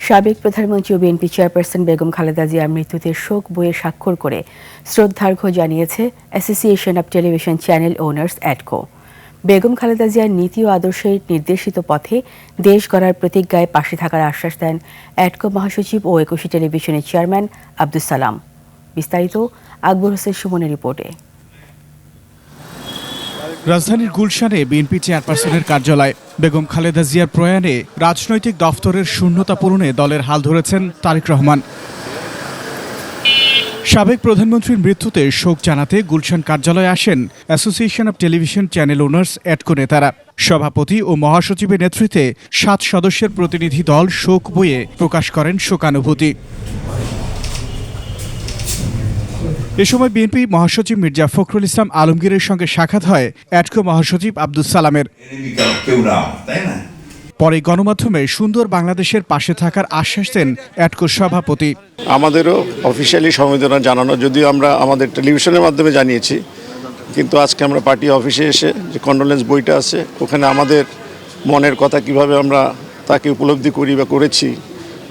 সাবেক প্রধানমন্ত্রী ও বিএনপি চেয়ারপারসন বেগম খালেদা জিয়ার মৃত্যুতে শোক বইয়ে স্বাক্ষর করে শ্রদ্ধার্ঘ্য জানিয়েছে Association of Television Channel Owners ATCO. Begum Khaleda জিয়ার নীতি ও আদর্শের নির্দেশিত পথে দেশ গড়ার প্রতিজ্ঞায় পাশে থাকার আশ্বাস দেন অ্যাডকো মহাসচিব ও একুশে টেলিভিশনের চেয়ারম্যান আব্দুস সালাম। বিস্তারিত আকবর হোসেন সুমনের রিপোর্টে। রাজধানীর গুলশানে বিএনপি চেয়ারপারসনের কার্যালয়। বেগম খালেদা জিয়ার প্রয়াণে রাজনৈতিক দফতরের শূন্যতা পূরণে দলের হাল ধরেছেন তারেক রহমান। সাবেক প্রধানমন্ত্রীর মৃত্যুতে শোক জানাতে গুলশান কার্যালয়ে আসেন Association of Television Channel Owners ATCO নেতারা। সভাপতি ও মহাসচিবের নেতৃত্বে 7 সদস্যের প্রতিনিধি দল শোক বইয়ে প্রকাশ করেন শোকানুভূতি। এ সময় বিএনপি মহাসচিব মির্জা ফখরুল ইসলাম আলমগীরের সঙ্গে সাক্ষাৎ হয় অ্যাডকো মহাসচিব আব্দুস সালামের। পরে গণমাধ্যমে সুন্দর বাংলাদেশের পাশে থাকার আশ্বাস দেন অ্যাডকোর সভাপতি। আমাদেরও অফিসিয়ালি সমবেদনা জানানো, যদিও আমরা আমাদের টেলিভিশনের মাধ্যমে জানিয়েছি, কিন্তু আজকে আমরা পার্টি অফিসে এসে যে কন্ডোলেন্স বইটা আছে, ওখানে আমাদের মনের কথা কিভাবে আমরা তাকে উপলব্ধি করি বা করেছি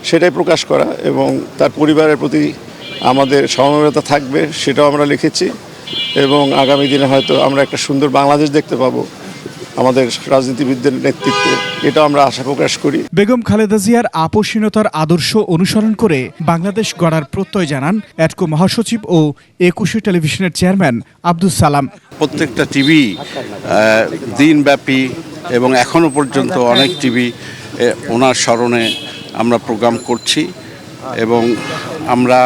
সেটাই প্রকাশ করা, এবং তার পরিবারের প্রতি আমাদের সমবেদনা থাকবে সেটাও আমরা লিখেছি। এবং আগামী দিনে হয়তো আমরা একটা সুন্দর বাংলাদেশ দেখতে পাবো আমাদের রাজনীতিবিদদের নেতৃত্বে, এটা আমরা আশা প্রকাশ করি। বেগম খালেদা জিয়ার আপোষহীনতার আদর্শ অনুসরণ করে বাংলাদেশ গড়ার প্রত্যয় জানান অ্যাডকো মহাসচিব ও একুশে টেলিভিশনের চেয়ারম্যান আব্দুস সালাম। প্রত্যেকটা টিভি দিনব্যাপী এবং এখনো পর্যন্ত অনেক টিভি ওনার স্মরণে আমরা প্রোগ্রাম করছি, এবং আমরা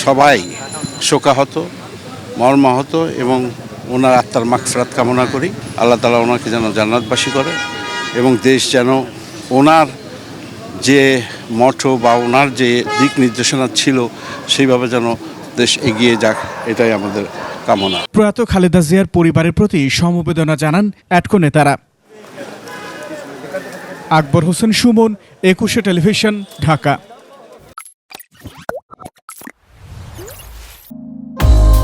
সবাই শোকাহত, মর্মাহত, এবং ওনার আত্মার মাগফিরাত কামনা করি। আল্লাহ তাআলা ওনাকে যেন জান্নাতবাসী করে, এবং দেশ যেন ওনার যে মঠো বা ওনার যে দিক নির্দেশনা ছিল সেইভাবে যেন দেশ এগিয়ে যাক, এটাই আমাদের কামনা। প্রয়াত খালেদা জিয়ার পরিবারের প্রতি সমবেদনা জানান অ্যাডকো নেতারা। আকবর হোসেন সুমন, একুশে টেলিভিশন, ঢাকা।